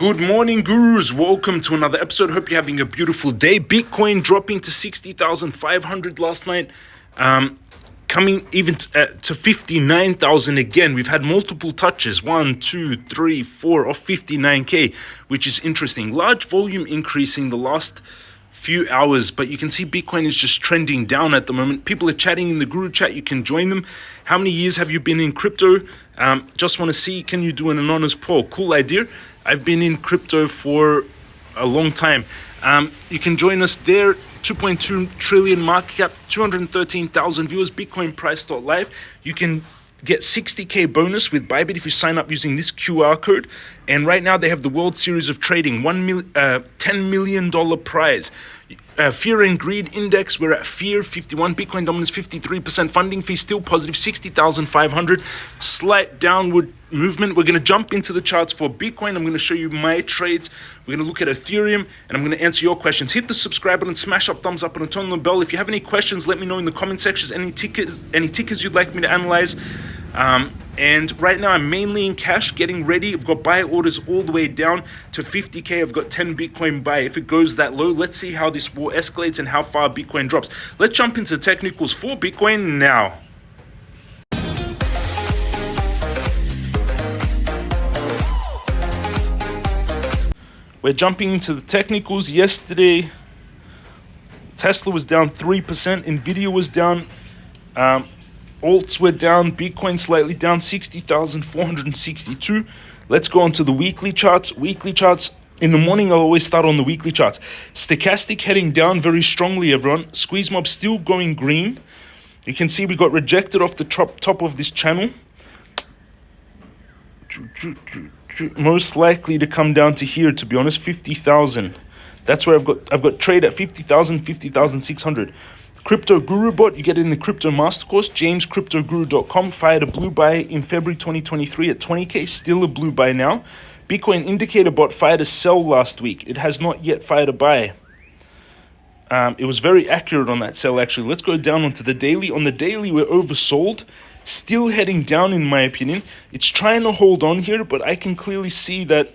Good morning, gurus. Welcome to another episode. Hope you're having a beautiful day. Bitcoin dropping to 60,500 last night, coming even to 59,000 again. We've had multiple touches, 1, 2, 3, 4 of 59k, which is interesting. Large volume increasing the last few hours, but you can see Bitcoin is just trending down at the moment. People are chatting in the guru chat. You can join them. How many years have you been in crypto? Just want to see, can you do an anonymous poll? Cool idea. I've been in crypto for a long time. You can join us there. 2.2 trillion market cap, 213,000 viewers, Bitcoin price.live. You can get 60k bonus with Bybit if you sign up using this QR code. And right now they have the World Series of Trading, $10 million prize. Fear and Greed Index, we're at Fear 51, Bitcoin dominance 53%, funding fee still positive 60,500, slight downward movement. We're going to jump into the charts for Bitcoin. I'm going to show you my trades. We're going to look at Ethereum, and I'm going to answer your questions. Hit the subscribe button, smash up thumbs up, and turn on the bell. If you have any questions, let me know in the comment sections. Any tickers you'd like me to analyze. And right now I'm mainly in cash, getting ready. I've got buy orders all the way down to 50k. I've got 10 Bitcoin buy. If it goes that low, let's see how this war escalates and how far Bitcoin drops. Let's jump into the technicals for Bitcoin now. We're jumping into the technicals. Yesterday, Tesla was down 3%, Nvidia was down, alts were down, Bitcoin slightly down, 60,462. Let's go on to the weekly charts. Weekly charts, in the morning I'll always start on the weekly charts. Stochastic heading down very strongly, everyone. Squeeze mob still going green. You can see we got rejected off the top of this channel. Most likely to come down to here, to be honest, 50,000. That's where I've got trade at 50,000, 50,600. Crypto Guru bot, you get it in the Crypto Master Course, jamescryptoguru.com. Fired a blue buy in February 2023 at 20k, still a blue buy now. Bitcoin Indicator bot fired a sell last week. It has not yet fired a buy. It was very accurate on that sell, actually. Let's go down onto the daily. On the daily, we're oversold. Still heading down, in my opinion. It's trying to hold on here, but I can clearly see that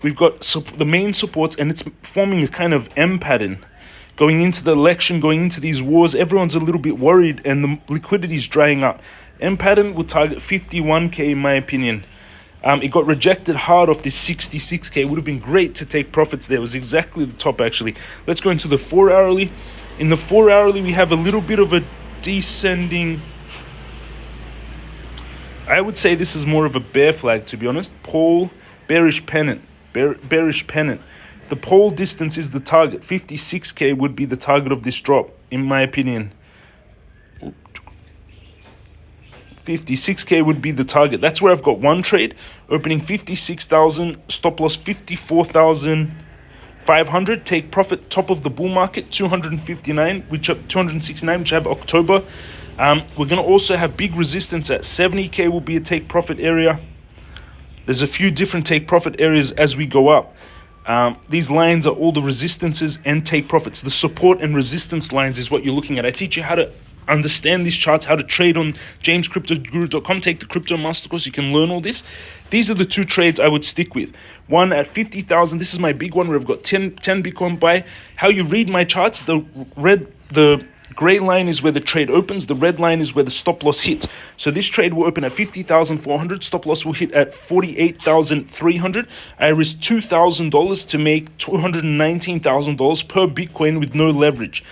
we've got the main supports, and it's forming a kind of M pattern. Going into the election, going into these wars, everyone's a little bit worried, and the liquidity is drying up. M pattern will target 51k, in my opinion. It got rejected hard off this 66k. It would have been great to take profits there. It was exactly the top, actually. Let's go into the 4-hourly. In the 4-hourly, we have a little bit of a descending. I would say this is more of a bear flag, to be honest. Pole, bearish pennant, bearish pennant. The pole distance is the target. 56k would be the target of this drop, in my opinion. 56k would be the target. That's where I've got one trade, opening 56,000, stop loss 54,500. Take profit, top of the bull market, 269, which I have October. We're going to also have big resistance at 70k will be a take profit area. There's a few different take profit areas as we go up. These lines are all the resistances and take profits. The support and resistance lines is what you're looking at. I teach you how to understand these charts, how to trade on jamescryptoguru.com. Take the Crypto Mastercourse. You can learn all this. These are the two trades I would stick with. One at 50,000. This is my big one where I've got 10 Bitcoin buy. How you read my charts, the gray line is where the trade opens. The red line is where the stop loss hits. So this trade will open at 50,400. Stop loss will hit at 48,300. I risk $2,000 to make $219,000 per Bitcoin with no leverage.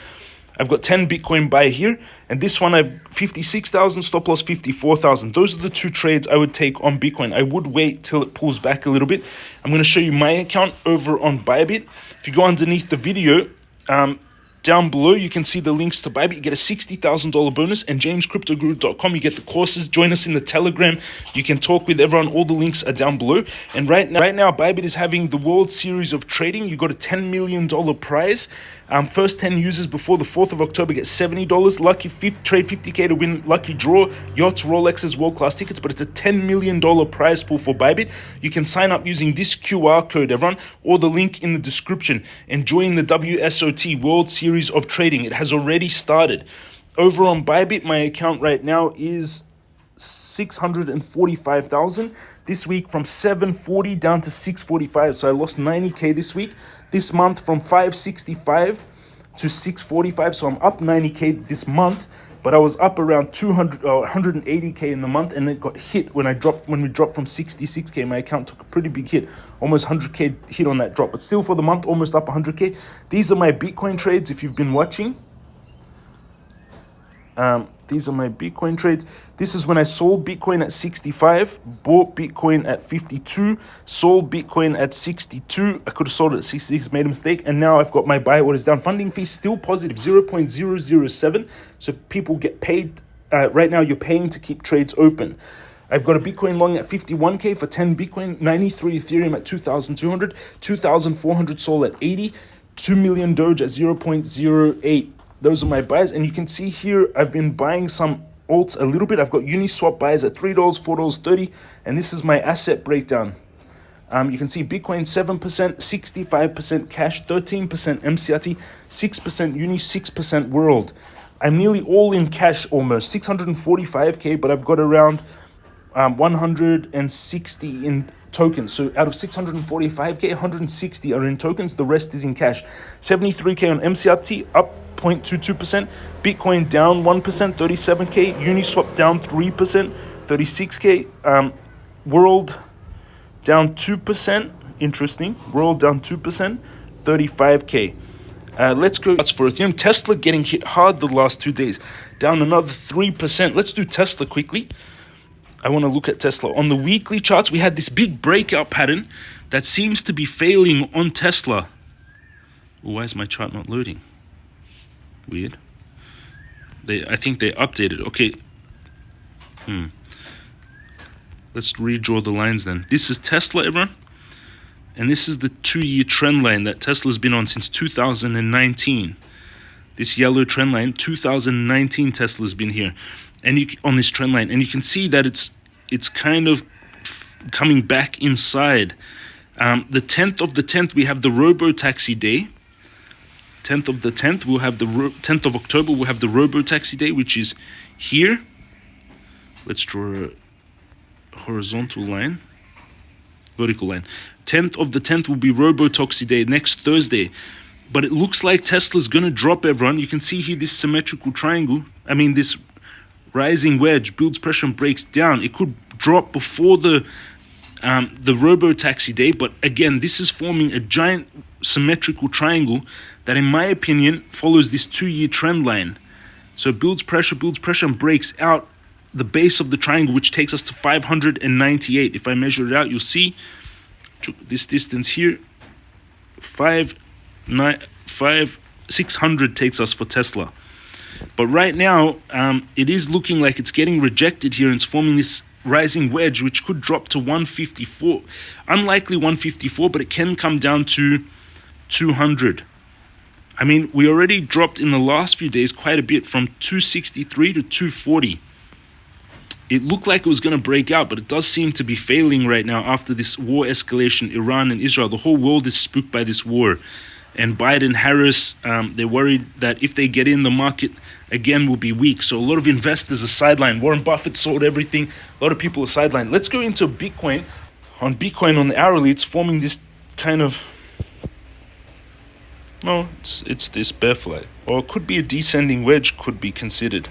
I've got 10 Bitcoin buy here, and this one I've 56,000, stop loss 54,000. Those are the two trades I would take on Bitcoin. I would wait till it pulls back a little bit. I'm going to show you my account over on Bybit. If you go underneath the video, down below, you can see the links to Bybit. You get a $60,000 bonus, and jamescryptoguru.com. You get the courses. Join us in the Telegram. You can talk with everyone. All the links are down below. And right now, Bybit is having the World Series of Trading. You got a $10 million prize. First 10 users before the 4th of October get $70. Lucky trade 50k to win lucky draw, yachts, Rolexes, world-class tickets, but it's a $10 million prize pool for Bybit. You can sign up using this QR code, everyone, or the link in the description, and join the WSOT, World Series of Trading. It has already started. Over on Bybit, my account right now is 645,000. This week from 740 down to 645. So I lost 90K this week. This month from 565 to 645. So I'm up 90K this month. But I was up around 200 or 180K in the month, and it got hit when we dropped from 66K. My account took a pretty big hit, almost 100K hit on that drop. But still for the month, almost up 100K. These are my Bitcoin trades if you've been watching. These are my Bitcoin trades. This is when I sold Bitcoin at 65, bought Bitcoin at 52, sold Bitcoin at 62. I could have sold it at 66, made a mistake. And now I've got my buy orders down. Funding fee still positive, 0.007. So people get paid. Right now, you're paying to keep trades open. I've got a Bitcoin long at 51K for 10 Bitcoin, 93 Ethereum at 2,200, 2,400 Sol at 80, 2 million Doge at 0.08. Those are my buys, and you can see here I've been buying some alts a little bit. I've got Uniswap buys at $3, $4.30, and this is my asset breakdown. You can see Bitcoin 7%, 65% cash, 13% MCRT, 6% Uni, 6% World. I'm nearly all in cash almost, 645K, but I've got around 160 in tokens. So out of 645K, 160 are in tokens. The rest is in cash. 73K on MCRT, up 0.22%. Bitcoin down 1%, 37K. Uniswap down 3%, 36K. World down 2%. Interesting. World down 2%, 35K. Let's go for Ethereum. Tesla getting hit hard the last 2 days, down another 3%. Let's do Tesla quickly. I want to look at Tesla. On the weekly charts, we had this big breakout pattern that seems to be failing on Tesla. Why is my chart not loading? Weird. I think they updated. Okay. Let's redraw the lines then. This is Tesla, everyone. And this is the 2-year trend line that Tesla's been on since 2019. This yellow trend line, 2019 Tesla's been here. And on this trend line, and you can see that it's kind of coming back inside. The 10th of the 10th, we have the robo-taxi day. 10th of the 10th, we'll have the 10th of October, we'll have the robo-taxi day, which is here. Let's draw a horizontal line, vertical line. 10th of the 10th will be robo-taxi day next Thursday. But it looks like Tesla's going to drop, everyone. You can see here this symmetrical triangle. This rising wedge builds pressure and breaks down. It could drop before the robo-taxi day, but again, this is forming a giant symmetrical triangle that, in my opinion, follows this 2-year trend line. So it builds pressure, and breaks out the base of the triangle, which takes us to 598. If I measure it out, you'll see this distance here, 600 takes us for Tesla. But right now, it is looking like it's getting rejected here, and it's forming this rising wedge, which could drop to 154. Unlikely 154, but it can come down to 200. We already dropped in the last few days quite a bit, from 263 to 240. It looked like it was going to break out, but it does seem to be failing right now after this war escalation, Iran and Israel. The whole world is spooked by this war. And Biden, Harris, they're worried that if they get in, the market again will be weak. So a lot of investors are sidelined. Warren Buffett sold everything. A lot of people are sidelined. Let's go into Bitcoin. On Bitcoin, on the hourly, it's forming this kind of... No, it's this bear flag. Or it could be a descending wedge, could be considered.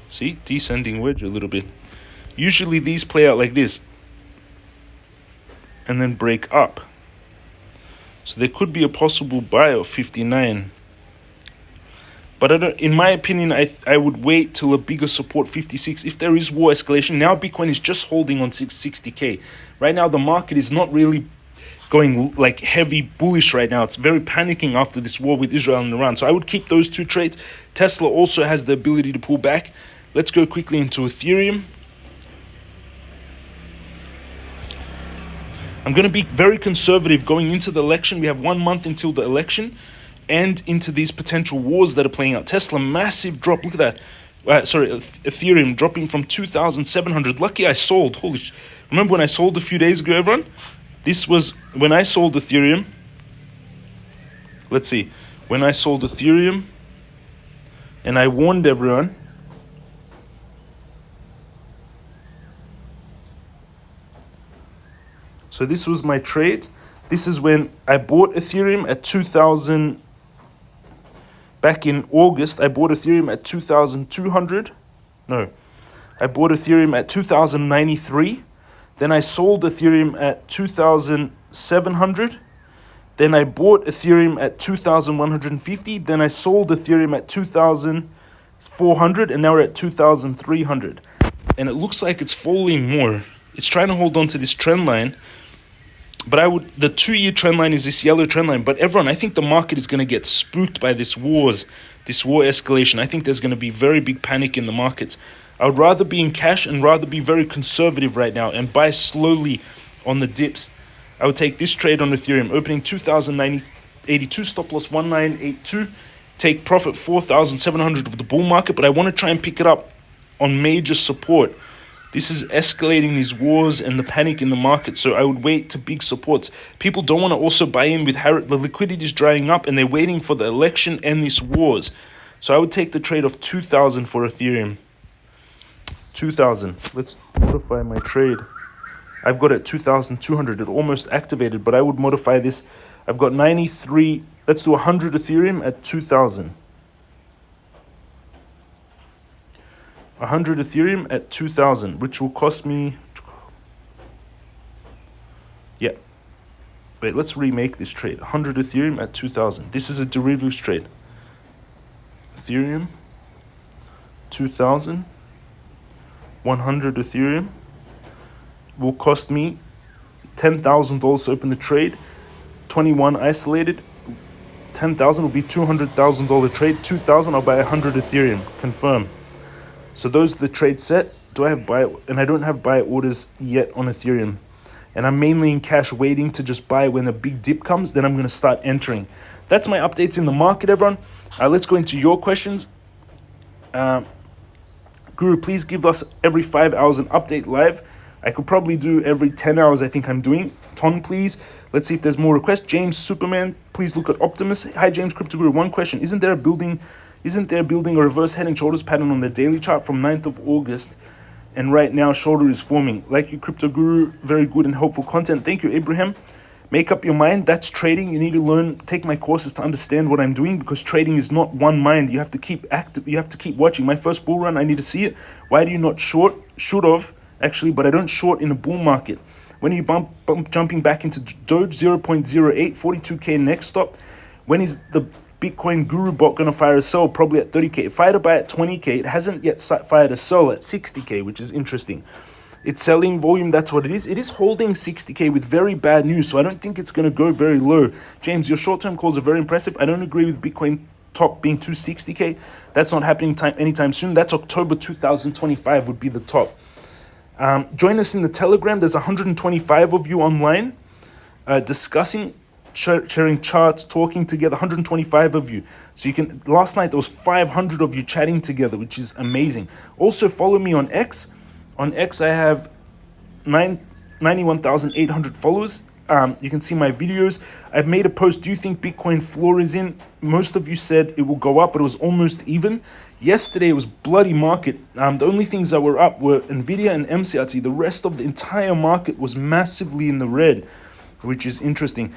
See? Descending wedge a little bit. Usually these play out like this. And then break up. So there could be a possible buy of 59. But in my opinion, I would wait till a bigger support 56. If there is war escalation, now Bitcoin is just holding on 60K. Right now, the market is not really going like heavy bullish right now. It's very panicking after this war with Israel and Iran. So I would keep those two trades. Tesla also has the ability to pull back. Let's go quickly into Ethereum. I'm going to be very conservative going into the election. We have 1 month until the election, and into these potential wars that are playing out. Tesla, massive drop. Look at that. Ethereum dropping from 2,700. Lucky I sold. Remember when I sold a few days ago, everyone? This was when I sold Ethereum. Let's see. When I sold Ethereum, and I warned everyone. So this was my trade. This is when I bought Ethereum at 2,000. Back in August, I bought Ethereum at 2,200. No, I bought Ethereum at 2,093. Then I sold Ethereum at 2,700. Then I bought Ethereum at 2,150. Then I sold Ethereum at 2,400. And now we're at 2,300. And it looks like it's falling more. It's trying to hold on to this trend line. But the 2-year trend line is this yellow trend line. But everyone, I think the market is going to get spooked by this war escalation. I think there's going to be very big panic in the markets. I would rather be in cash and rather be very conservative right now and buy slowly on the dips. I would take this trade on Ethereum, opening 2,082, stop loss 1,982, take profit 4,700 of the bull market, but I want to try and pick it up on major support. This is escalating these wars and the panic in the market, so I would wait to big supports. People don't want to also buy in with the liquidity is drying up and they're waiting for the election and these wars. So I would take the trade of 2,000 for Ethereum. 2,000. Let's modify my trade. I've got it at 2,200. It almost activated, but I would modify this. I've got 93. Let's do 100 Ethereum at 2,000. 100 Ethereum at 2,000, which will cost me... Yeah. Wait, let's remake this trade. 100 Ethereum at 2,000. This is a derivatives trade. Ethereum, 2,000. 100 Ethereum will cost me $10,000 to open the trade. 21 isolated. 10,000 will be $200,000 trade. 2,000 I'll buy 100 Ethereum. Confirm. So those are the trade set. Do I have buy? And I don't have buy orders yet on Ethereum. And I'm mainly in cash waiting to just buy when a big dip comes. Then I'm going to start entering. That's my updates in the market, everyone. Let's go into your questions. Guru, please give us every 5 hours an update live. I could probably do every 10 hours I think I'm doing. Ton, please. Let's see if there's more requests. James Superman, please look at Optimus. Hi, James Crypto Guru. One question. Isn't there building a reverse head and shoulders pattern on the daily chart from 9th of August? And right now, shoulder is forming. Like you, Crypto Guru. Very good and helpful content. Thank you, Abraham. Make up your mind. That's trading. You need to learn, take my courses to understand what I'm doing, because trading is not one mind. You have to keep active. You have to keep watching. My first bull run, I need to see it. Why do you not short? Should have, actually, but I don't short in a bull market. When are you jumping back into Doge? 0.08, 42K next stop. When is the Bitcoin Guru bot going to fire a sell? Probably at 30K. It fired a buy at 20K. It hasn't yet fired a sell at 60K, which is interesting. It's selling volume, that's what it is. It is holding 60K with very bad news, so I don't think it's going to go very low. James, your short-term calls are very impressive. I don't agree with Bitcoin top being 260K. That's not happening anytime soon. That's October 2025 would be the top. Join us in the Telegram. There's 125 of you online discussing, sharing charts, talking together. 125 of you. So you can. Last night there was 500 of you chatting together, which is amazing. Also follow me on X. On X I have 91,800 followers. You can see my videos. I've made a post. Do you think Bitcoin floor is in? Most of you said it will go up, but it was almost even. Yesterday it was bloody market. The only things that were up were Nvidia and MCRT. The rest of the entire market was massively in the red, which is interesting.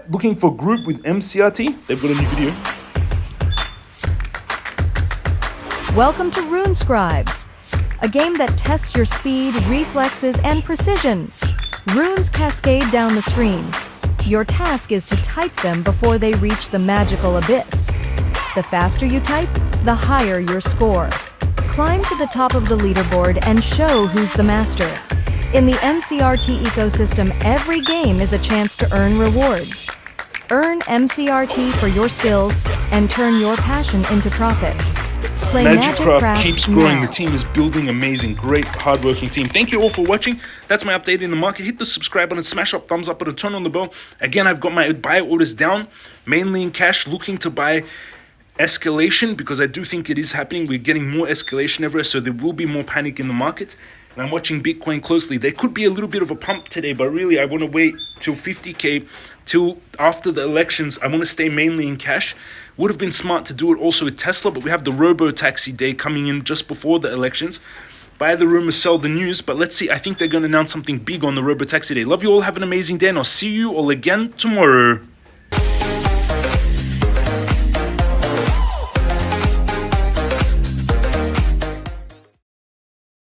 Looking for group with MCRT. They've got a new video. Welcome to Rune Scribes, a game that tests your speed, reflexes, and precision. Runes cascade down the screen. Your task is to type them before they reach the magical abyss. The faster you type, the higher your score. Climb to the top of the leaderboard and show who's the master. In the MCRT ecosystem, every game is a chance to earn rewards. Earn MCRT for your skills and turn your passion into profits. Play Magicraft keeps growing. now. The team is building amazing, great, hardworking team. Thank you all for watching. That's my update in the market. Hit the subscribe button, smash up, thumbs up button, turn on the bell. Again, I've got my buy orders down, mainly in cash, looking to buy escalation because I do think it is happening. We're getting more escalation everywhere, so there will be more panic in the market. And I'm watching Bitcoin closely. There could be a little bit of a pump today, but really I want to wait till 50K, till after the elections. I want to stay mainly in cash. Would have been smart to do it also with Tesla, but we have the robo-taxi day coming in just before the elections. Buy the rumor, sell the news. But let's see. I think they're going to announce something big on the Robotaxi Day. Love you all. Have an amazing day. And I'll see you all again tomorrow.